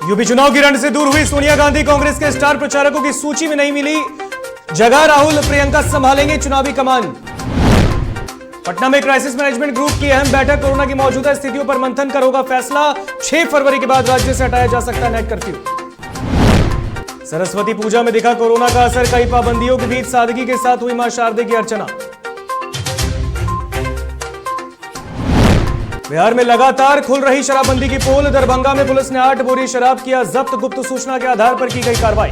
UP चुनाव की रण से दूर हुई सोनिया गांधी, कांग्रेस के स्टार प्रचारकों की सूची में नहीं मिली जगह। राहुल प्रियंका संभालेंगे चुनावी कमान। पटना में क्राइसिस मैनेजमेंट ग्रुप की अहम बैठक, कोरोना की मौजूदा स्थितियों पर मंथन कर होगा फैसला। 6 फरवरी के बाद राज्य से हटाया जा सकता है नाइट कर्फ्यू। सरस्वती पूजा में दिखा कोरोना का असर, कई पाबंदियों के बीच सादगी के साथ हुई मां शारदे की अर्चना। बिहार में लगातार खुल रही शराबबंदी की पोल, दरभंगा में पुलिस ने 8 बोरी शराब किया जब्त, गुप्त सूचना के आधार पर की गई कार्रवाई।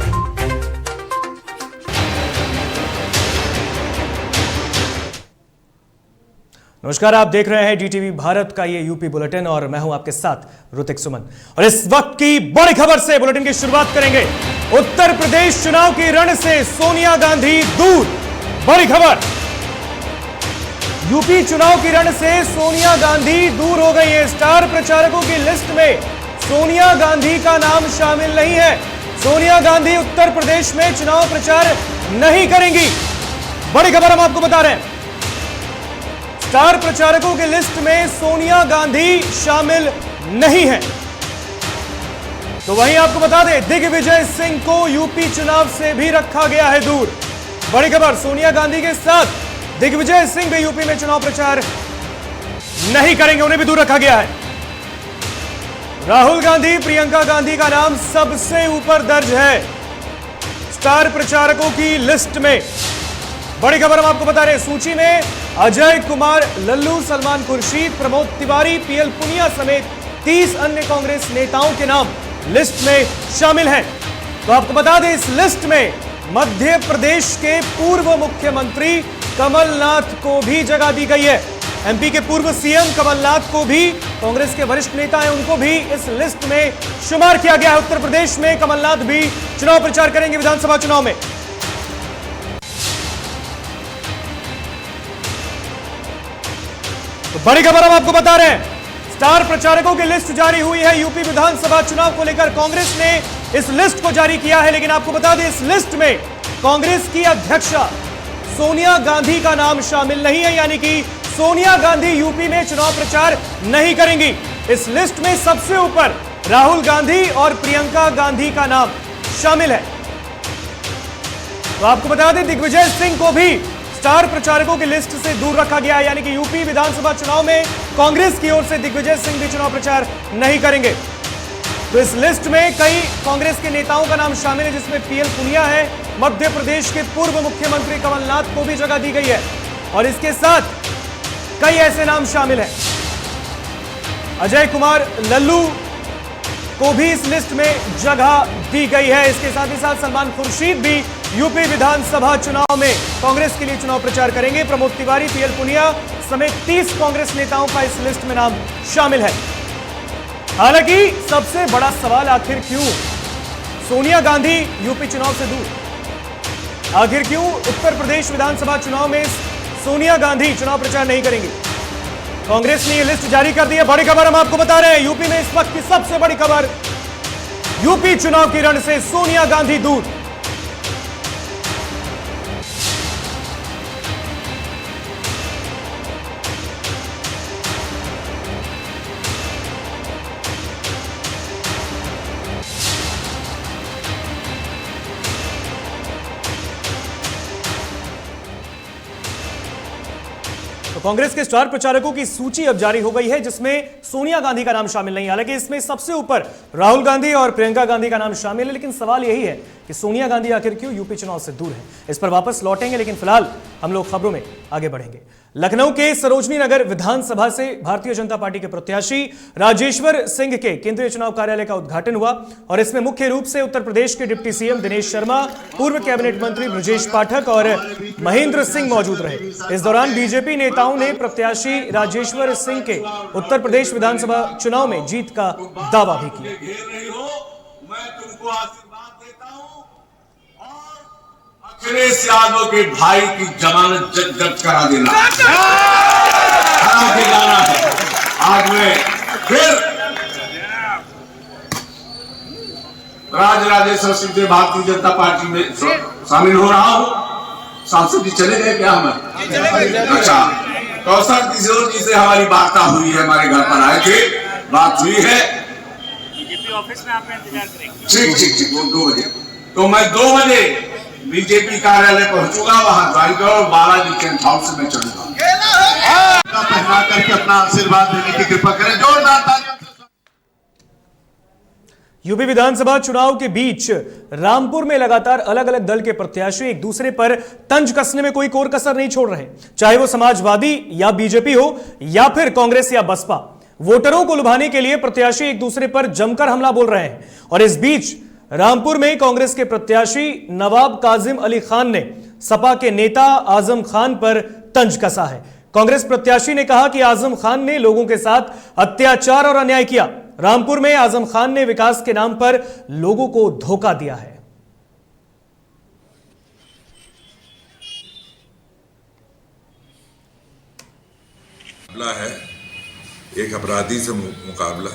नमस्कार, आप देख रहे हैं डीटीवी भारत का ये यूपी बुलेटिन और मैं हूं आपके साथ ऋतिक सुमन। और इस वक्त की बड़ी खबर से बुलेटिन की शुरुआत करेंगे। उत्तर प्रदेश चुनाव की रण से सोनिया गांधी दूर, बड़ी खबर। यूपी चुनाव की रण से सोनिया गांधी दूर हो गई है। स्टार प्रचारकों की लिस्ट में सोनिया गांधी का नाम शामिल नहीं है। सोनिया गांधी उत्तर प्रदेश में चुनाव प्रचार नहीं करेंगी, बड़ी खबर हम आपको बता रहे हैं। स्टार प्रचारकों की लिस्ट में सोनिया गांधी शामिल नहीं है। तो वहीं आपको बता दें, दिग्विजय सिंह को यूपी चुनाव से भी रखा गया है दूर, बड़ी खबर। सोनिया गांधी के साथ दिग्विजय सिंह भी यूपी में चुनाव प्रचार नहीं करेंगे, उन्हें भी दूर रखा गया है। राहुल गांधी, प्रियंका गांधी का नाम सबसे ऊपर दर्ज है स्टार प्रचारकों की लिस्ट में, बड़ी खबर हम आपको बता रहे हैं। सूची में अजय कुमार लल्लू, सलमान खुर्शीद, प्रमोद तिवारी, पीएल पुनिया समेत 30 अन्य कांग्रेस नेताओं के नाम लिस्ट में शामिल हैं। तो आपको बता दें, इस लिस्ट में मध्य प्रदेश के पूर्व मुख्यमंत्री कमलनाथ को भी जगह दी गई है। एमपी के पूर्व सीएम कमलनाथ को भी, कांग्रेस के वरिष्ठ नेता हैं, उनको भी इस लिस्ट में शुमार किया गया है। उत्तर प्रदेश में कमलनाथ भी चुनाव प्रचार करेंगे विधानसभा चुनाव में। तो बड़ी खबर हम आपको बता रहे हैं, स्टार प्रचारकों की लिस्ट जारी हुई है। यूपी विधानसभा चुनाव को लेकर कांग्रेस ने इस लिस्ट को जारी किया है, लेकिन आपको बता दें, इस लिस्ट में कांग्रेस की अध्यक्षा सोनिया गांधी का नाम शामिल नहीं है, यानी कि सोनिया गांधी यूपी में चुनाव प्रचार नहीं करेंगी। इस लिस्ट में सबसे ऊपर राहुल गांधी और प्रियंका गांधी का नाम शामिल है। तो आपको बता दें, दिग्विजय सिंह को भी स्टार प्रचारकों की लिस्ट से दूर रखा गया है, यानी कि यूपी विधानसभा चुनाव में कांग्रेस की ओर से दिग्विजय सिंह भी चुनाव प्रचार नहीं करेंगे। तो इस लिस्ट में कई कांग्रेस के नेताओं का नाम शामिल है, जिसमें पीएल पुनिया है, मध्य प्रदेश के पूर्व मुख्यमंत्री कमलनाथ को भी जगह दी गई है, और इसके साथ कई ऐसे नाम शामिल हैं। अजय कुमार लल्लू को भी इस लिस्ट में जगह दी गई है। इसके साथ ही साथ सलमान खुर्शीद भी यूपी विधानसभा चुनाव में कांग्रेस के लिए चुनाव प्रचार करेंगे। प्रमोद तिवारी, पीएल पुनिया समेत 30 कांग्रेस नेताओं का इस लिस्ट में नाम शामिल है। हालांकि सबसे बड़ा सवाल, आखिर क्यों सोनिया गांधी यूपी चुनाव से दूर? आखिर क्यों उत्तर प्रदेश विधानसभा चुनाव में सोनिया गांधी चुनाव प्रचार नहीं करेंगी? कांग्रेस ने यह लिस्ट जारी कर दी है, बड़ी खबर हम आपको बता रहे हैं। यूपी में इस वक्त की सबसे बड़ी खबर, यूपी चुनाव की रण से सोनिया गांधी दूर। तो कांग्रेस के स्टार प्रचारकों की सूची अब जारी हो गई है, जिसमें सोनिया गांधी का नाम शामिल नहीं है। हालांकि इसमें सबसे ऊपर राहुल गांधी और प्रियंका गांधी का नाम शामिल है, लेकिन सवाल यही है कि सोनिया गांधी आखिर क्यों यूपी चुनाव से दूर है। इस पर वापस लौटेंगे, लेकिन फिलहाल हम लोग खबरों में आगे बढ़ेंगे। लखनऊ के सरोजनी नगर विधानसभा से भारतीय जनता पार्टी के प्रत्याशी राजेश्वर सिंह के केंद्रीय चुनाव कार्यालय का उद्घाटन हुआ, और इसमें मुख्य रूप से उत्तर प्रदेश के डिप्टी सीएम दिनेश शर्मा, पूर्व कैबिनेट मंत्री ब्रजेश पाठक और महेंद्र सिंह मौजूद रहे। इस दौरान बीजेपी नेताओं ने प्रत्याशी राजेश्वर सिंह के उत्तर प्रदेश विधानसभा चुनाव में जीत का दावा भी किया। अखिलेश यादव के भाई की जमानत जब्त करा देना है। आज मैं फिर राजराजेश्वर सिंह से भारतीय जनता पार्टी में शामिल हो रहा हूँ। सांसद जी चले गए क्या? हमें अच्छा, कौशल किशोर जी से हमारी वार्ता हुई है, हमारे घर पर आए थे, बात हुई है। ऑफिस में आपका इंतजार करेंगे। ठीक ठीक ठीक, वो 2 बजे। तो मैं 2 बजे बीजेपी कार्यालय पहुंचूंगा, वहां ज्वाइन करो, और बालाजी टेंट हाउस से मैं चलूंगा। पहना करके अपना आशीर्वाद देने की कृपा करें, जोरदार तालियों। यूपी विधानसभा चुनाव के बीच रामपुर में लगातार अलग अलग दल के प्रत्याशी एक दूसरे पर तंज कसने में कोई कोर कसर नहीं छोड़ रहे, चाहे वो समाजवादी या बीजेपी हो या फिर कांग्रेस या बसपा। वोटरों को लुभाने के लिए प्रत्याशी एक दूसरे पर जमकर हमला बोल रहे हैं। और इस बीच रामपुर में कांग्रेस के प्रत्याशी नवाब काजिम अली खान ने सपा के नेता आजम खान पर तंज कसा है। कांग्रेस प्रत्याशी ने कहा कि आजम खान ने लोगों के साथ अत्याचार और अन्याय किया। रामपुर में आजम खान ने विकास के नाम पर लोगों को धोखा दिया है। मुकाबला है, एक अपराधी से मुकाबला।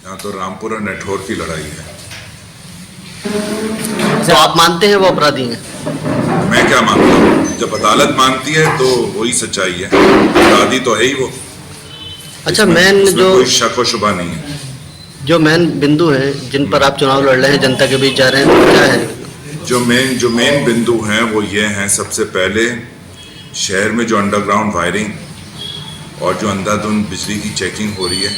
यहाँ तो रामपुर और नेठौर की लड़ाई है। तो आप मानते हैं वो अपराधी हैं? मैं क्या मानता हूँ, जब अदालत मानती है तो वही सच्चाई है। अपराधी तो है ही वो। अच्छा, मेन जो कोई शक और शुबा नहीं है। जो मेन बिंदु है जिन पर आप चुनाव लड़ रहे हैं, जनता के बीच जा रहे हैं, तो क्या है? जो मेन बिंदु हैं वो ये हैं, सबसे पहले शहर में जो अंडरग्राउंड वायरिंग और जो अंधाधुंध बिजली की चेकिंग हो रही है,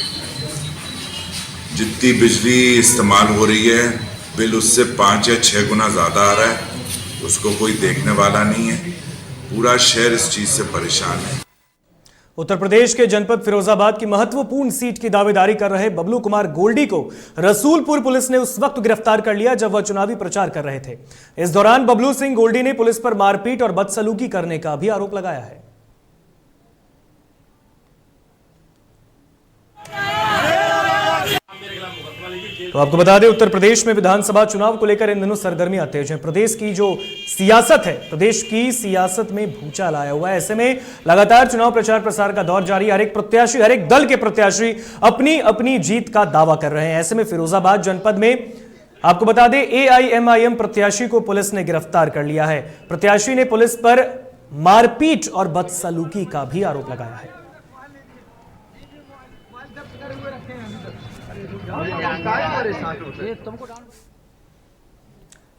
जितनी बिजली इस्तेमाल हो रही है बिल उससे 5 या 6 गुना ज़्यादा आ रहा है, उसको कोई देखने वाला नहीं है। पूरा शहर इस चीज़ से परेशान है। उत्तर प्रदेश के जनपद फिरोजाबाद की महत्वपूर्ण सीट की दावेदारी कर रहे बबलू कुमार गोल्डी को रसूलपुर पुलिस ने उस वक्त गिरफ्तार कर लिया जब वह चुनावी प्रचार कर रहे थे। इस दौरान बबलू सिंह गोल्डी ने पुलिस पर मारपीट और बदसलूकी करने का भी आरोप लगाया है। तो आपको बता दें, उत्तर प्रदेश में विधानसभा चुनाव को लेकर इन दिनों सरगर्मियां तेज हैं। प्रदेश की जो सियासत है, प्रदेश की सियासत में भूचाल आया हुआ है। ऐसे में लगातार चुनाव प्रचार प्रसार का दौर जारी है। हर एक प्रत्याशी, हर एक दल के प्रत्याशी अपनी अपनी जीत का दावा कर रहे हैं। ऐसे में फिरोजाबाद जनपद में आपको बता दें, AIMIM प्रत्याशी को पुलिस ने गिरफ्तार कर लिया है। प्रत्याशी ने पुलिस पर मारपीट और बदसलूकी का भी आरोप लगाया है।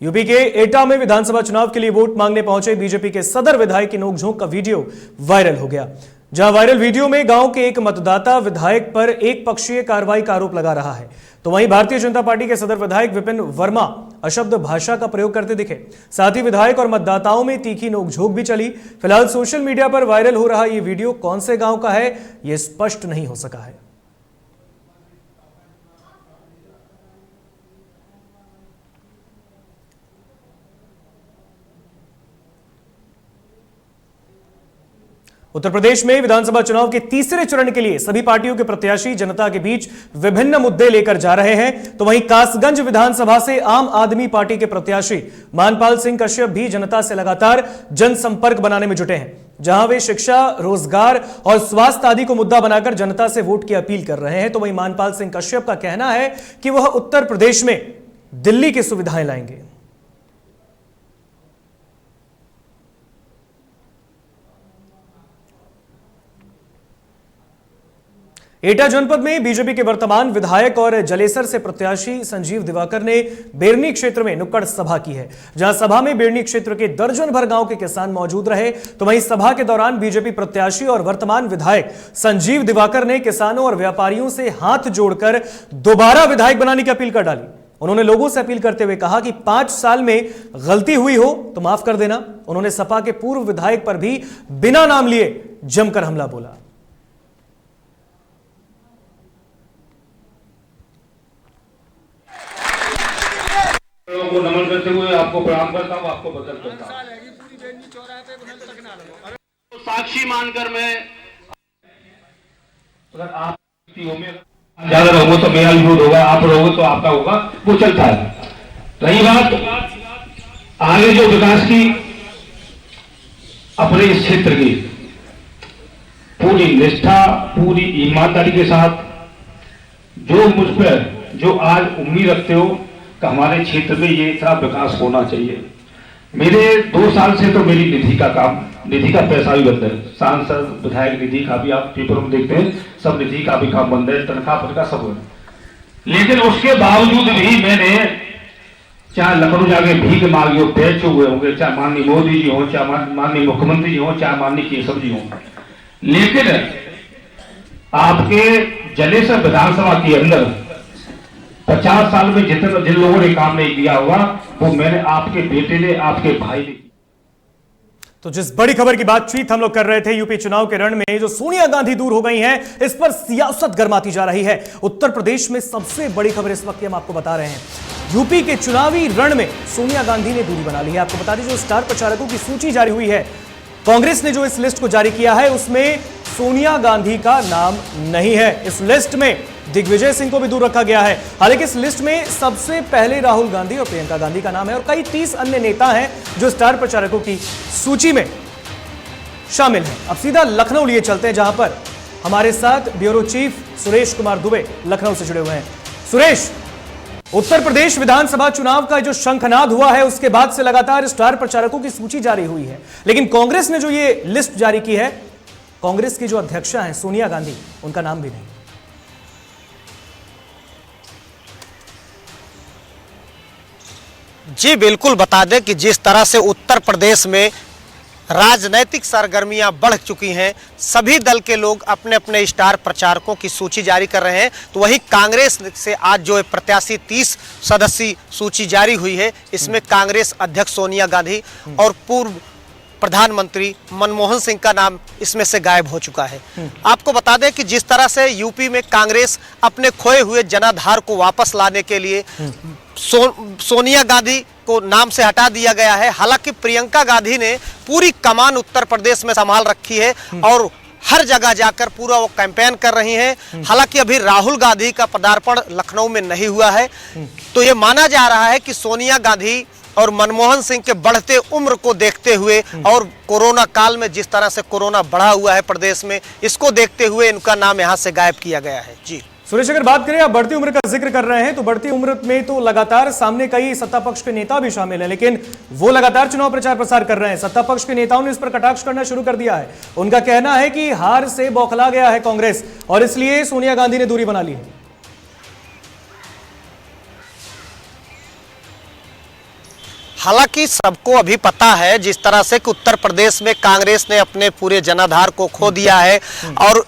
यूपी के एटा में विधानसभा चुनाव के लिए वोट मांगने पहुंचे बीजेपी के सदर विधायक की नोकझोंक का वीडियो वायरल हो गया। जहां वायरल वीडियो में गांव के एक मतदाता विधायक पर एक पक्षीय कार्रवाई का आरोप लगा रहा है, तो वहीं भारतीय जनता पार्टी के सदर विधायक विपिन वर्मा अशब्द भाषा का प्रयोग करते दिखे। साथ ही विधायक और मतदाताओं में तीखी नोकझोंक भी चली। फिलहाल सोशल मीडिया पर वायरल हो रहा यह वीडियो कौन से गांव का है, यह स्पष्ट नहीं हो सका है। उत्तर प्रदेश में विधानसभा चुनाव के तीसरे चरण के लिए सभी पार्टियों के प्रत्याशी जनता के बीच विभिन्न मुद्दे लेकर जा रहे हैं। तो वहीं कासगंज विधानसभा से आम आदमी पार्टी के प्रत्याशी मानपाल सिंह कश्यप भी जनता से लगातार जनसंपर्क बनाने में जुटे हैं, जहां वे शिक्षा, रोजगार और स्वास्थ्य आदि को मुद्दा बनाकर जनता से वोट की अपील कर रहे हैं। तो वहीं मानपाल सिंह कश्यप का कहना है कि वह उत्तर प्रदेश में दिल्ली की सुविधाएं लाएंगे। एटा जनपद में बीजेपी के वर्तमान विधायक और जलेसर से प्रत्याशी संजीव दिवाकर ने बेरनी क्षेत्र में नुक्कड़ सभा की है, जहां सभा में बेरनी क्षेत्र के दर्जन भर गांव के किसान मौजूद रहे। तो वहीं सभा के दौरान बीजेपी प्रत्याशी और वर्तमान विधायक संजीव दिवाकर ने किसानों और व्यापारियों से हाथ जोड़कर दोबारा विधायक बनाने की अपील कर डाली। उन्होंने लोगों से अपील करते हुए कहा कि 5 साल में गलती हुई हो तो माफ कर देना। उन्होंने सपा के पूर्व विधायक पर भी बिना नाम लिए जमकर हमला बोला। को नमन करते हुए आपको प्रणाम करता हूँ, आपको बदल करता हूँ। तो साक्षी मानकर मैं, अगर आप ज्यादा रहोगे तो मेरा विरोध होगा, आप रहोगे तो आपका होगा, वो चलता है। रही बात आगे जो विकास की अपने इस क्षेत्र की पूरी निष्ठा, पूरी ईमानदारी के साथ जो मुझ पर जो आज उम्मीद रखते हो कि हमारे क्षेत्र में ये इतना विकास होना चाहिए। मेरे 2 साल से तो मेरी निधि का काम, निधि का पैसा भी बंद है। सांसद विधायक निधि का भी आप पेपर में देखते हैं, सब निधि का भी काम बंद है, तनख्वाह का सब है। लेकिन उसके बावजूद भी मैंने चाहे लखनऊ जाके भीख मांगी हो, पैसे हुए होंगे, चाहे माननीय मोदी जी हो, चाहे माननीय मुख्यमंत्री जी हो, चाहे माननीय केशव जी हो, लेकिन आपके जलेसर विधानसभा के अंदर 50 साल में जिन लोगों ने काम नहीं किया होगा वो मैंने आपके बेटे ने, आपके भाई ने। तो जिस बड़ी खबर की बातचीत हम लोग कर रहे थे, यूपी चुनाव के रण में जो सोनिया गांधी दूर हो गई हैं, इस पर सियासत गर्माती जा रही है। उत्तर प्रदेश में सबसे बड़ी खबर इस वक्त हम आपको बता रहे हैं, यूपी के चुनावी रण में सोनिया गांधी ने दूरी बना ली है। आपको बता दें, जो स्टार प्रचारकों की सूची जारी हुई है, कांग्रेस ने जो इस लिस्ट को जारी किया है उसमें सोनिया गांधी का नाम नहीं है। इस लिस्ट में दिग्विजय सिंह को भी दूर रखा गया है। हालांकि इस लिस्ट में सबसे पहले राहुल गांधी और प्रियंका गांधी का नाम है और कई 30 अन्य नेता हैं जो स्टार प्रचारकों की सूची में शामिल हैं। अब सीधा लखनऊ लिए चलते हैं, जहां पर हमारे साथ ब्यूरो चीफ सुरेश कुमार दुबे लखनऊ से जुड़े हुए हैं। सुरेश, उत्तर प्रदेश विधानसभा चुनाव का जो शंखनाद हुआ है उसके बाद से लगातार स्टार प्रचारकों की सूची जारी हुई है, लेकिन कांग्रेस ने जो ये लिस्ट जारी की है, कांग्रेस की जो अध्यक्षा हैं सोनिया गांधी, उनका नाम भी नहीं। जी बिल्कुल, बता दें कि जिस तरह से उत्तर प्रदेश में राजनैतिक सरगर्मियां बढ़ चुकी हैं, सभी दल के लोग अपने अपने स्टार प्रचारकों की सूची जारी कर रहे हैं, तो वहीं कांग्रेस से आज जो प्रत्याशी 30 सदस्यीय सूची जारी हुई है, इसमें कांग्रेस अध्यक्ष सोनिया गांधी और पूर्व प्रधानमंत्री मनमोहन सिंह का नाम इसमें से गायब हो चुका है। आपको बता दें कि जिस तरह से यूपी में कांग्रेस अपने खोए हुए जनाधार को वापस लाने के लिए सोनिया गांधी को नाम से हटा दिया गया है। हालांकि प्रियंका गांधी ने पूरी कमान उत्तर प्रदेश में संभाल रखी है और हर जगह जाकर पूरा वो कैंपेन कर रही हैं। हालांकि अभी राहुल गांधी का पदार्पण लखनऊ में नहीं हुआ है, तो ये माना जा रहा है कि सोनिया गांधी और मनमोहन सिंह के बढ़ते उम्र को देखते हुए और कोरोना काल में जिस तरह से कोरोना बढ़ा हुआ है प्रदेश में, इसको देखते हुए इनका नाम यहां से गायब किया गया है। जी सुरेश, अगर बात करें, आप बढ़ती उम्र का जिक्र कर रहे हैं, तो बढ़ती उम्र में तो लगातार सामने कई सत्ता पक्ष के नेता भी शामिल हैं, लेकिन वो लगातार चुनाव प्रचार प्रसार कर रहे हैं। सत्ता पक्ष के नेताओं ने इस पर कटाक्ष करना शुरू कर दिया है। उनका कहना है कि हार से बौखला गया है कांग्रेस और इसलिए सोनिया गांधी ने दूरी बना ली है। हालांकि सबको अभी पता है जिस तरह से कि उत्तर प्रदेश में कांग्रेस ने अपने पूरे जनाधार को खो दिया है और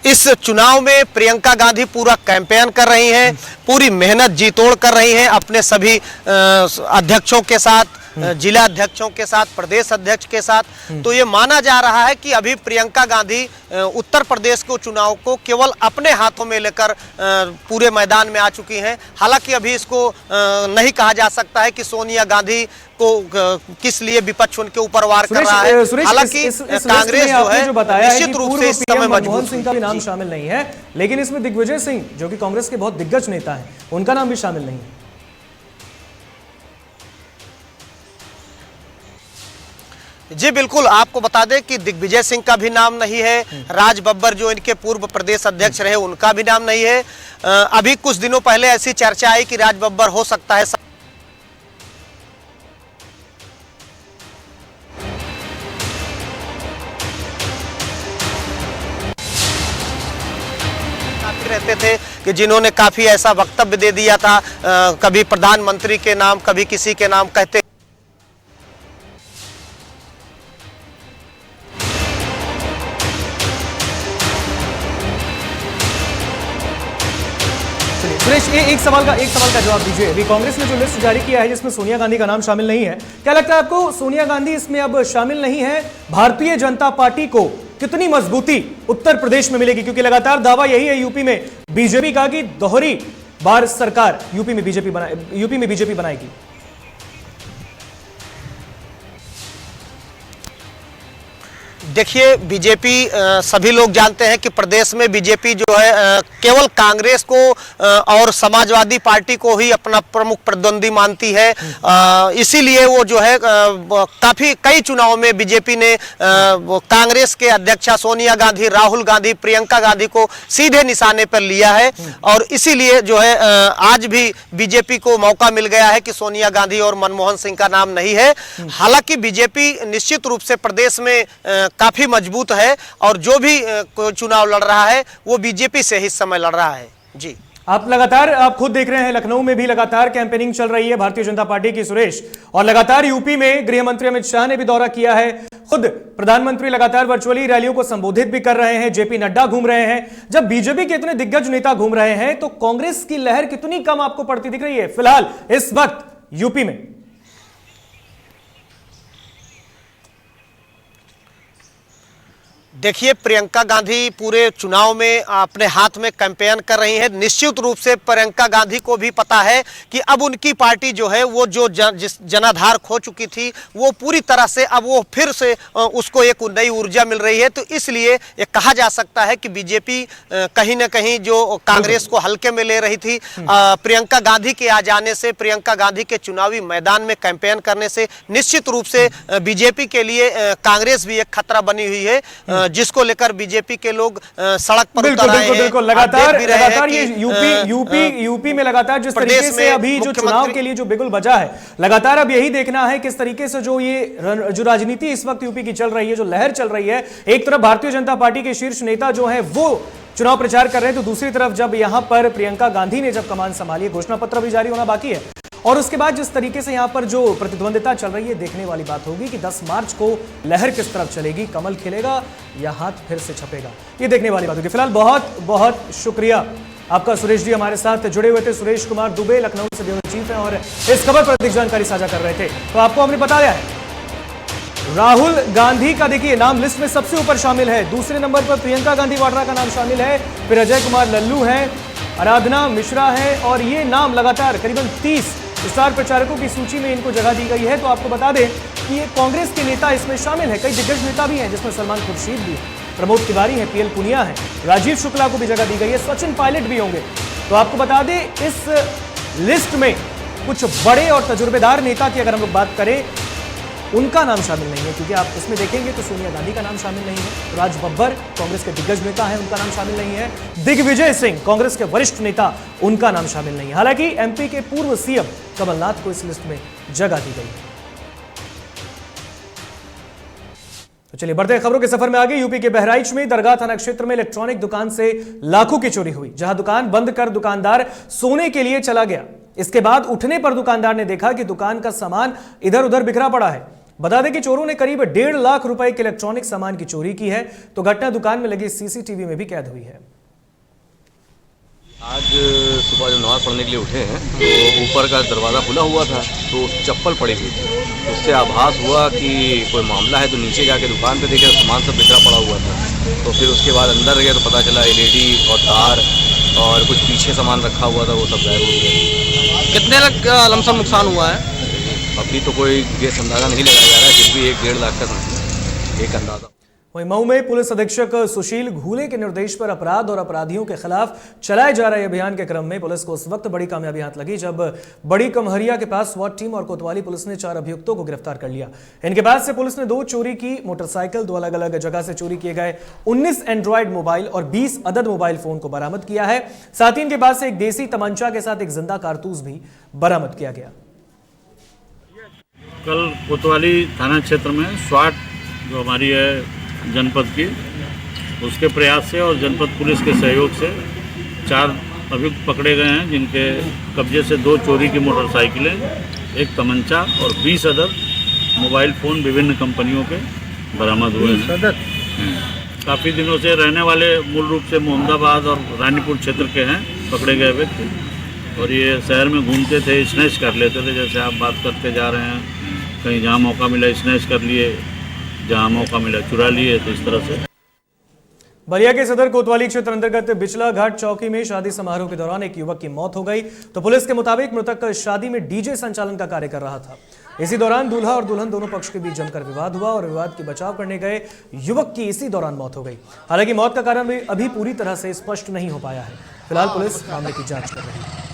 इस चुनाव में प्रियंका गांधी पूरा कैंपेन कर रही हैं, पूरी मेहनत जी तोड़ कर रही हैं अपने सभी अध्यक्षों के साथ, जिला अध्यक्षों के साथ, प्रदेश अध्यक्ष के साथ। तो ये माना जा रहा है कि अभी प्रियंका गांधी उत्तर प्रदेश को चुनाव को केवल अपने हाथों में लेकर पूरे मैदान में आ चुकी हैं। हालांकि अभी इसको नहीं कहा जा सकता है कि सोनिया गांधी को किस लिए विपक्ष उनके ऊपर वार कर रहा है। हालांकि कांग्रेस जो है निश्चित रूप से इस समय मनमोहन सिंह का भी नाम शामिल नहीं है, लेकिन इसमें दिग्विजय सिंह जो कि कांग्रेस के बहुत दिग्गज नेता हैं, उनका नाम भी शामिल नहीं है। जी बिल्कुल, आपको बता दें कि दिग्विजय सिंह का भी नाम नहीं है, राज बब्बर जो इनके पूर्व प्रदेश अध्यक्ष रहे उनका भी नाम नहीं है। अभी कुछ दिनों पहले ऐसी चर्चा आई कि राज बब्बर हो सकता है रहते थे कि जिन्होंने काफी ऐसा वक्तव्य दे दिया था, कभी प्रधानमंत्री के नाम, कभी किसी के नाम कहते सुरेश, एक सवाल का जवाब दीजिए। अभी कांग्रेस ने जो लिस्ट जारी किया है जिसमें सोनिया गांधी का नाम शामिल नहीं है, क्या लगता है आपको सोनिया गांधी इसमें अब शामिल नहीं है, भारतीय जनता पार्टी को कितनी मजबूती उत्तर प्रदेश में मिलेगी? क्योंकि लगातार दावा यही है यूपी में बीजेपी का कि दोहरी बार सरकार यूपी में बीजेपी बनाएगी। देखिए, बीजेपी सभी लोग जानते हैं कि प्रदेश में बीजेपी जो है केवल कांग्रेस को और समाजवादी पार्टी को ही अपना प्रमुख प्रतिद्वंदी मानती है। इसीलिए वो जो है काफी कई चुनावों में बीजेपी ने कांग्रेस के अध्यक्षा सोनिया गांधी, राहुल गांधी, प्रियंका गांधी को सीधे निशाने पर लिया है और इसीलिए जो है आज भी बीजेपी को मौका मिल गया है कि सोनिया गांधी और मनमोहन सिंह का नाम नहीं है। हालांकि बीजेपी निश्चित रूप से प्रदेश में काफी मजबूत है और जो भी चुनाव लड़ रहा है वो बीजेपी से ही इस समय लड़ रहा है। जी आप लगातार आप खुद देख रहे हैं, लखनऊ में भी लगातार कैंपेनिंग चल रही है भारतीय जनता पार्टी की, सुरेश, और लगातार यूपी में गृह मंत्री अमित शाह ने भी दौरा किया है। खुद प्रधानमंत्री लगातार वर्चुअली रैलियों को संबोधित भी कर रहे हैं, जेपी नड्डा घूम रहे हैं। जब बीजेपी के इतने दिग्गज नेता घूम रहे हैं तो कांग्रेस की लहर कितनी कम आपको पड़ती दिख रही है फिलहाल इस वक्त यूपी में? देखिए, प्रियंका गांधी पूरे चुनाव में अपने हाथ में कैंपेन कर रही है। निश्चित रूप से प्रियंका गांधी को भी पता है कि अब उनकी पार्टी जो है वो जो जिस जनाधार खो चुकी थी वो पूरी तरह से अब वो फिर से उसको एक नई ऊर्जा मिल रही है। तो इसलिए ये कहा जा सकता है कि बीजेपी कहीं ना कहीं जो कांग्रेस को हल्के में ले रही थी, प्रियंका गांधी के आ जाने से, प्रियंका गांधी के चुनावी मैदान में कैंपेन करने से निश्चित रूप से बीजेपी के लिए कांग्रेस भी एक खतरा बनी हुई है, जिसको लेकर बीजेपी के लोग सड़क पर उतर आए हैं। बिल्कुल लगातार ये यूपी में लगातार जिस तरीके से अभी जो चुनाव के लिए जो बिगुल बजा है, लगातार अब यही देखना है किस तरीके से जो राजनीति इस वक्त यूपी की चल रही है, जो लहर चल रही है। एक तरफ भारतीय जनता पार्टी के शीर्ष नेता जो है वो चुनाव प्रचार कर रहे हैं, तो दूसरी तरफ जब यहां पर प्रियंका गांधी ने जब कमान संभाली, घोषणा पत्र भी जारी होना बाकी है, और उसके बाद जिस तरीके से यहां पर जो प्रतिद्वंदिता चल रही है, देखने वाली बात होगी कि 10 मार्च को लहर किस तरफ चलेगी, कमल खिलेगा या हाथ फिर से छपेगा, ये देखने वाली बात होगी। फिलहाल बहुत बहुत शुक्रिया आपका सुरेश जी, हमारे साथ जुड़े हुए थे। सुरेश कुमार दुबे लखनऊ से ब्यूरो चीफ हैं और इस खबर पर अधिक जानकारी साझा कर रहे थे। तो आपको हमने बता दिया है, राहुल गांधी का देखिए नाम लिस्ट में सबसे ऊपर शामिल है, दूसरे नंबर पर प्रियंका गांधी वाड्रा का नाम शामिल है, फिर अजय कुमार लल्लू है, आराधना मिश्रा है, और ये नाम लगातार करीबन 30 स्टार प्रचारकों की सूची में इनको जगह दी गई है। तो आपको बता दें कि ये कांग्रेस के नेता इसमें शामिल है, कई दिग्गज नेता भी हैं, जिसमें सलमान खुर्शीद भी है, प्रमोद तिवारी है, पीएल पुनिया है, राजीव शुक्ला को भी जगह दी गई है, सचिन पायलट भी होंगे। तो आपको बता दें इस लिस्ट में कुछ बड़े और तजुर्बेदार नेता की अगर हम लोग बात करें, उनका नाम शामिल नहीं है, क्योंकि आप इसमें देखेंगे तो सोनिया गांधी का नाम शामिल नहीं है, राज बब्बर कांग्रेस के दिग्गज नेता हैं, उनका नाम शामिल नहीं है, दिग्विजय सिंह कांग्रेस के वरिष्ठ नेता, उनका नाम शामिल नहीं है। हालांकि एमपी के पूर्व सीएम कमलनाथ को इस लिस्ट में जगह दी गई है। तो चलिए बढ़ते खबरों के सफर में आगे। यूपी के बहराइच में दरगाह थाना क्षेत्र में इलेक्ट्रॉनिक दुकान से लाखों की चोरी हुई, जहां दुकान बंद कर दुकानदार सोने के लिए चला गया। इसके बाद उठने पर दुकानदार ने देखा कि दुकान का सामान इधर उधर बिखरा पड़ा है। बता दें कि चोरों ने करीब 1.5 लाख रुपए के इलेक्ट्रॉनिक सामान की चोरी की है। तो घटना दुकान में लगी सीसीटीवी में भी कैद हुई है। आज सुबह जब नमाज पढ़ने के लिए उठे हैं तो ऊपर का दरवाज़ा खुला हुआ था, तो चप्पल पड़ी हुई थी, उससे आभास हुआ कि कोई मामला है। तो नीचे जाके दुकान पे देखे सामान सब बिखरा पड़ा हुआ था। तो फिर उसके बाद अंदर गए तो पता चला एलईडी और तार और कुछ पीछे सामान रखा हुआ था, वो सब गायब हो गया। कितने लाख का लमसम नुकसान हुआ है? अभी तो कोई गेस अंदाज़ा नहीं लगाया जा रहा है, फिर भी 1-1.5 लाख का एक अंदाज़ा। वहीं मऊ में पुलिस अधीक्षक सुशील घूले के निर्देश पर अपराध और अपराधियों के खिलाफ चलाए जा रहे अभियान के क्रम में पुलिस को उस वक्त बड़ी कामयाबी हाथ लगी जब बड़ी कमहरिया के पास स्वाट टीम और कोतवाली पुलिस ने 4 अभियुक्तों को गिरफ्तार कर लिया। इनके पास से पुलिस ने 2 चोरी की मोटरसाइकिल, 2 अलग अलग जगह से चोरी किए गए 19 एंड्रॉयड मोबाइल और 20 अदद मोबाइल फोन को बरामद किया है। साथ ही इनके पास से एक देसी तमंचा के साथ एक जिंदा कारतूस भी बरामद किया गया। कल कोतवाली थाना क्षेत्र में स्वाट जो हमारी है जनपद की, उसके प्रयास से और जनपद पुलिस के सहयोग से 4 अभियुक्त पकड़े गए हैं, जिनके कब्जे से 2 चोरी की मोटरसाइकिलें, एक तमंचा और 20 अदद मोबाइल फ़ोन विभिन्न कंपनियों के बरामद हुए हैं। काफ़ी दिनों से रहने वाले मूल रूप से मोहम्मदाबाद और रानीपुर क्षेत्र के हैं पकड़े गए व्यक्ति, और ये शहर में घूमते थे, स्नैच कर लेते थे। जैसे आप बात करते जा रहे हैं, कहीं जहाँ मौका मिला स्नैच कर लिए, जहाँ मौका मिला चुरा लिए। तो इस तरह से बलिया के सदर कोतवाली क्षेत्र अंतर्गत बिचला घाट चौकी में शादी समारोह के दौरान एक युवक की मौत हो गई। तो पुलिस के मुताबिक मृतक शादी में डीजे संचालन का कार्य कर रहा था। इसी दौरान दूल्हा और दुल्हन दोनों पक्ष के बीच जमकर विवाद हुआ और विवाद की बचाव करने गए युवक की इसी दौरान मौत हो गई। हालांकि मौत का कारण अभी पूरी तरह से स्पष्ट नहीं हो पाया है। फिलहाल पुलिस मामले की जांच कर रही है।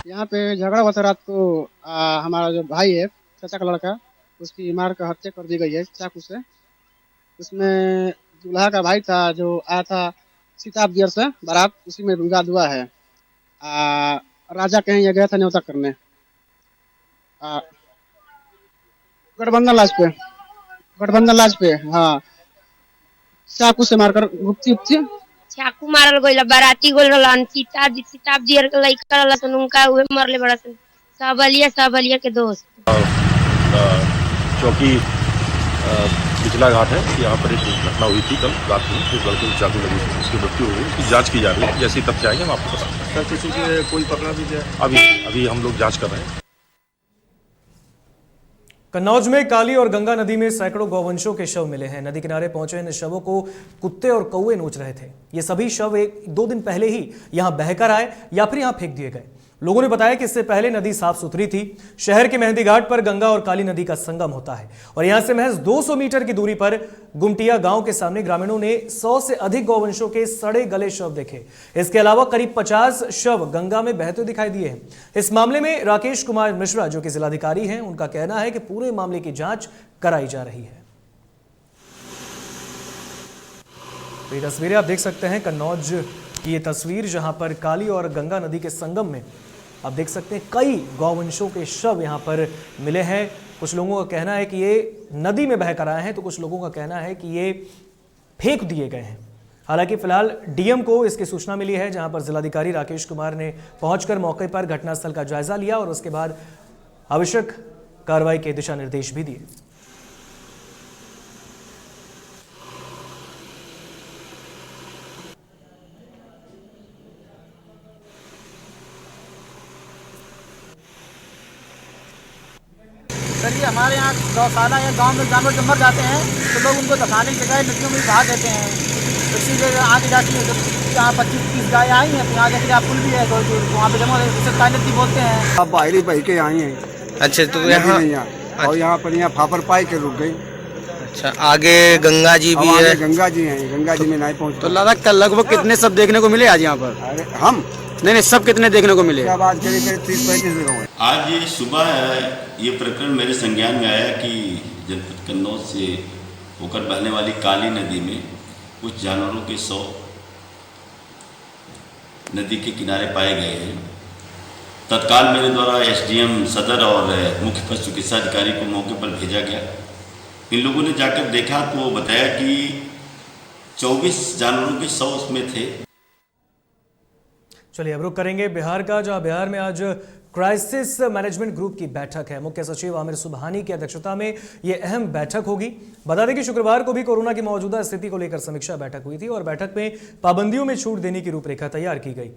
यहाँ पे झगड़ा हुआ था रात को। हमारा जो भाई है, चाचा का लड़का, उसकी मार कर हत्या कर दी गई है चाकू से। उसमें दूल्हा का भाई था जो आया था सीताबदियर से बारात, उसी में विवाद हुआ है। राजा कहीं ये गया था न्योता करने, गठबंधन लाज पे हाँ, चाकू से मारकर गुप्ती चाकू मारल गइल, बाराती गोल रहलन, सीताब दियर के लइका रहलन, उनका उहे मरले बड़ा सन। सबलिया के दोस्त। चौकी पिछला घाट है, यहाँ पर एक घटना हुई थी कल रात में, इस लड़के को चाकू लगी थी, उसकी मृत्यु हो गई। उसकी जांच की जा रही है, जैसे ही तथ्य आएंगे हम आपको बताएंगे। सर किसी के कोई पकड़ा भी जाए? अभी हम लोग जांच कर रहे हैं। कन्नौज में काली और गंगा नदी में सैकड़ों गौवंशों के शव मिले हैं। नदी किनारे पहुंचे इन शवों को कुत्ते और कौवे नोच रहे थे। ये सभी शव 1-2 दिन पहले ही यहां बहकर आए या फिर यहां फेंक दिए गए। लोगों ने बताया कि इससे पहले नदी साफ सुथरी थी। शहर के मेहंदी घाट पर गंगा और काली नदी का संगम होता है और यहां से महज 200 मीटर की दूरी पर गुमटिया गांव के सामने ग्रामीणों ने 100 से अधिक गौवंशों के सड़े गले शव देखे। इसके अलावा करीब 50 शव गंगा में बहते दिखाई दिए हैं। इस मामले में राकेश कुमार मिश्रा जो कि जिलाधिकारी हैं, उनका कहना है कि पूरे मामले की जांच कराई जा रही है। तो ये तस्वीरें आप देख सकते हैं कन्नौज की, ये तस्वीर जहां पर काली और गंगा नदी के संगम में आप देख सकते हैं कई गौवंशों के शव यहां पर मिले हैं। कुछ लोगों का कहना है कि ये नदी में बहकर आए हैं, तो कुछ लोगों का कहना है कि ये फेंक दिए गए हैं। हालांकि फिलहाल डीएम को इसकी सूचना मिली है, जहां पर जिलाधिकारी राकेश कुमार ने पहुंचकर मौके पर घटनास्थल का जायजा लिया और उसके बाद आवश्यक कार्रवाई के दिशा निर्देश भी दिए। सर ये हमारे यहाँ गौशाला या गांव में जानवर जब मर जाते हैं तो लोग उनको दफनाने की जगह नदियों में बहा देते हैं। इसीलिए आगे जाके यहाँ 25-30 गाय आई हैं, यहाँ जाके आप पुल भी है तो वहाँ पे जमा काली नदी बोलते हैं। अब बाहरी बह के आई हैं। अच्छा, तो यहाँ और यहाँ पर यहाँ फाफर पाई के रुक गई। अच्छा, आगे गंगा जी भी है? गंगा जी हैं, गंगा जी में नहीं पहुँच। तो लगभग कितने सब देखने को मिले आज यहाँ पर? अरे हम नहीं, सब कितने देखने को मिले? बात करीब 30-35 गाँव। आज ये सुबह ये प्रकरण मेरे संज्ञान में आया कि जनपद कन्नौज से होकर बहने वाली काली नदी में कुछ जानवरों के शव नदी के किनारे पाए गए हैं। तत्काल मेरे द्वारा एसडीएम सदर और मुख्य पशु चिकित्सा अधिकारी को मौके पर भेजा गया। इन लोगों ने जाकर देखा तो बताया कि 24 जानवरों के शव उसमें थे। चलिए अब रुक करेंगे बिहार का, जहां बिहार में आज क्राइसिस मैनेजमेंट ग्रुप की बैठक है। मुख्य सचिव आमिर सुबहानी की अध्यक्षता में यह अहम बैठक होगी। बता दें कि शुक्रवार को भी कोरोना की मौजूदा स्थिति को लेकर समीक्षा बैठक हुई थी और बैठक में पाबंदियों में छूट देने की रूपरेखा तैयार की गई।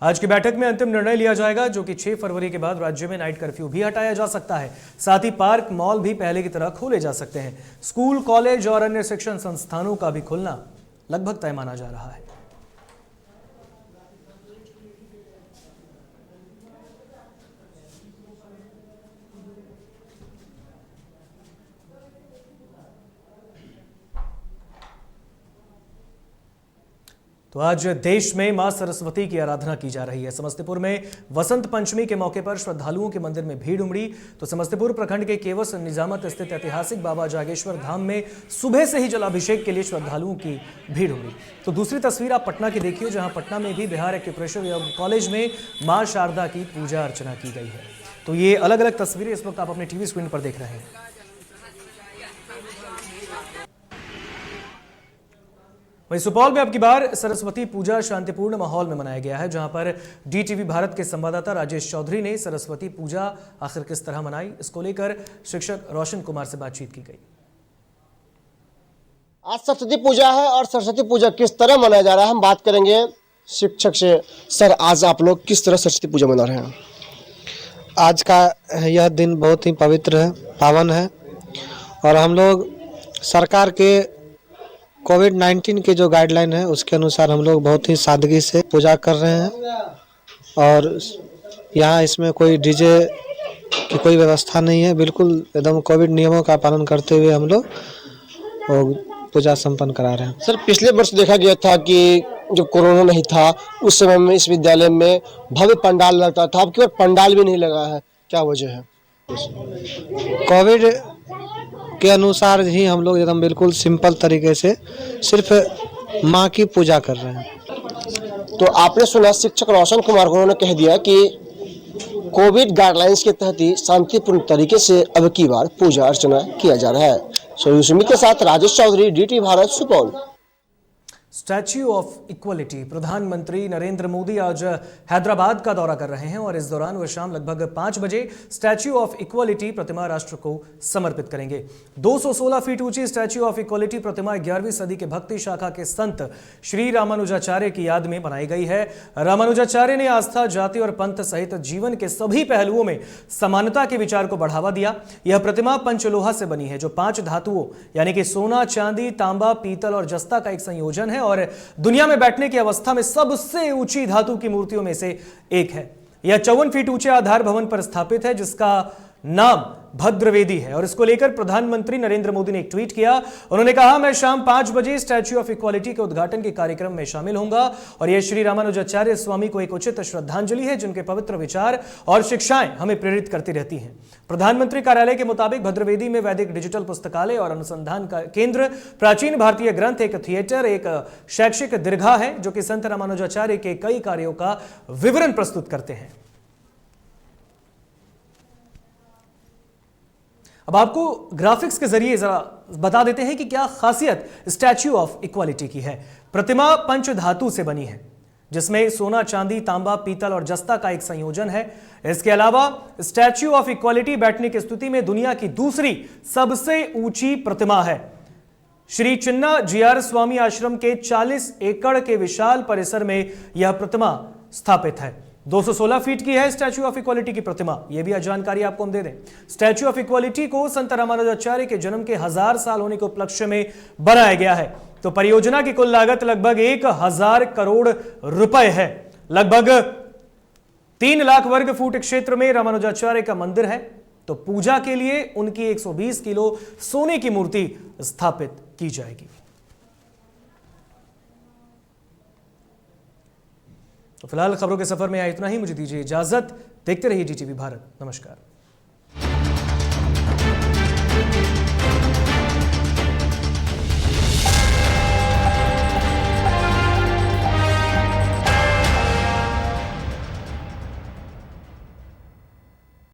आज की बैठक में अंतिम निर्णय लिया जाएगा, जो कि 6 फरवरी के बाद राज्य में नाइट कर्फ्यू भी हटाया जा सकता है। साथ ही पार्क, मॉल भी पहले की तरह खोले जा सकते हैं। स्कूल, कॉलेज और अन्य शिक्षण संस्थानों का भी खुलना लगभग तय माना जा रहा है। तो आज देश में मां सरस्वती की आराधना की जा रही है। समस्तीपुर में वसंत पंचमी के मौके पर श्रद्धालुओं के मंदिर में भीड़ उमड़ी। तो समस्तीपुर प्रखंड के केवस निजामत स्थित ऐतिहासिक बाबा जागेश्वर धाम में सुबह से ही जलाभिषेक के लिए श्रद्धालुओं की भीड़ उमड़ी। तो दूसरी तस्वीर आप पटना की देखिए, जहां पटना में भी बिहार एक्यूप्रेशर कॉलेज में मां शारदा की पूजा अर्चना की गई है। तो ये अलग अलग तस्वीरें इस वक्त आप अपने टीवी स्क्रीन पर देख रहे हैं। वहीं सुपौल में अब की बार सरस्वती पूजा शांतिपूर्ण माहौल में मनाया गया है, जहां पर डीटीवी भारत के संवाददाता राजेश चौधरी ने सरस्वती पूजा आखिर किस तरह मनाई, इसको लेकर शिक्षक रोशन कुमार से बातचीत की गई। आज सरस्वती पूजा है और सरस्वती पूजा किस तरह मनाया जा रहा है हम बात करेंगे शिक्षक से। सर, आज आप लोग किस तरह सरस्वती पूजा मना रहे हैं? आज का यह दिन बहुत ही पवित्र है, पावन है और हम लोग सरकार के कोविड-19 के जो गाइडलाइन है उसके अनुसार हम लोग बहुत ही सादगी से पूजा कर रहे हैं और यहाँ इसमें कोई डीजे की कोई व्यवस्था नहीं है। बिल्कुल एकदम कोविड नियमों का पालन करते हुए हम लोग पूजा संपन्न करा रहे हैं। सर, पिछले वर्ष देखा गया था कि जब कोरोना नहीं था उस समय में इस विद्यालय में भव्य पंडाल लगता था, अब केवल पंडाल भी नहीं लगा है, क्या वजह है? कोविड के अनुसार ही हम लोग एकदम बिल्कुल सिंपल तरीके से सिर्फ माँ की पूजा कर रहे हैं। तो आपने सुना शिक्षक रोशन कुमार को, उन्होंने कह दिया कि कोविड गाइडलाइंस के तहत ही शांतिपूर्ण तरीके से अब की बार पूजा अर्चना किया जा रहा है। सुमित के साथ Rajesh Chaudhary, DT Bharat, Supaul. Statue of equality. प्रधानमंत्री नरेंद्र मोदी आज हैदराबाद का दौरा कर रहे हैं और इस दौरान वह शाम लगभग 5 बजे स्टैच्यू ऑफ इक्वलिटी प्रतिमा राष्ट्र को समर्पित करेंगे। 216 फीट ऊंची स्टैच्यू ऑफ इक्वलिटी प्रतिमा 11वीं सदी के भक्ति शाखा के संत श्री रामानुजाचार्य की याद में बनाई गई है। रामानुजाचार्य ने आस्था, जाति और पंथ सहित जीवन के सभी पहलुओं में समानता के विचार को बढ़ावा दिया। यह प्रतिमा पंचलोहा से बनी है, जो 5 धातुओं यानी कि सोना, चांदी, तांबा, पीतल और जस्ता का एक संयोजन है और दुनिया में बैठने की अवस्था में सबसे ऊंची धातु की मूर्तियों में से एक है। यह 54 फीट ऊंचे आधार भवन पर स्थापित है, जिसका नाम भद्रवेदी है और इसको लेकर प्रधानमंत्री नरेंद्र मोदी ने एक ट्वीट किया। उन्होंने कहा, मैं शाम 5 बजे स्टैच्यू ऑफ इक्वालिटी के उद्घाटन के कार्यक्रम में शामिल होऊंगा और यह श्री रामानुजाचार्य स्वामी को एक उचित श्रद्धांजलि है, जिनके पवित्र विचार और शिक्षाएं हमें प्रेरित करती रहती हैं। प्रधानमंत्री कार्यालय के मुताबिक भद्रवेदी में वैदिक डिजिटल पुस्तकालय और अनुसंधान का केंद्र, प्राचीन भारतीय ग्रंथ, एक थिएटर, एक शैक्षिक दीर्घा है जो कि संत रामानुजाचार्य के कई कार्यों का विवरण प्रस्तुत करते हैं। अब आपको ग्राफिक्स के जरिए जरा बता देते हैं कि क्या खासियत स्टैच्यू ऑफ इक्वालिटी की है। प्रतिमा पंच धातु से बनी है, जिसमें सोना, चांदी, तांबा, पीतल और जस्ता का एक संयोजन है। इसके अलावा स्टैच्यू ऑफ इक्वालिटी बैठने की स्थिति में दुनिया की दूसरी सबसे ऊंची प्रतिमा है। श्री चिन्ना जीआर स्वामी आश्रम के 40 एकड़ के विशाल परिसर में यह प्रतिमा स्थापित है। 216 फीट की है स्टैच्यू ऑफ इक्वालिटी की प्रतिमा। यह भी जानकारी आपको हम दे दें। स्टैच्यू ऑफ इक्वालिटी को संत रामानुजाचार्य के जन्म के 1000 साल होने के उपलक्ष्य में बनाया गया है। तो परियोजना की कुल लागत लगभग 1000 करोड़ रुपए है। लगभग 3 लाख वर्ग फुट क्षेत्र में रामानुजाचार्य का मंदिर है। तो पूजा के लिए उनकी 120 किलो सोने की मूर्ति स्थापित की जाएगी। तो फिलहाल खबरों के सफर में इतना ही। मुझे दीजिए इजाजत। देखते रहिए DTV भारत। नमस्कार।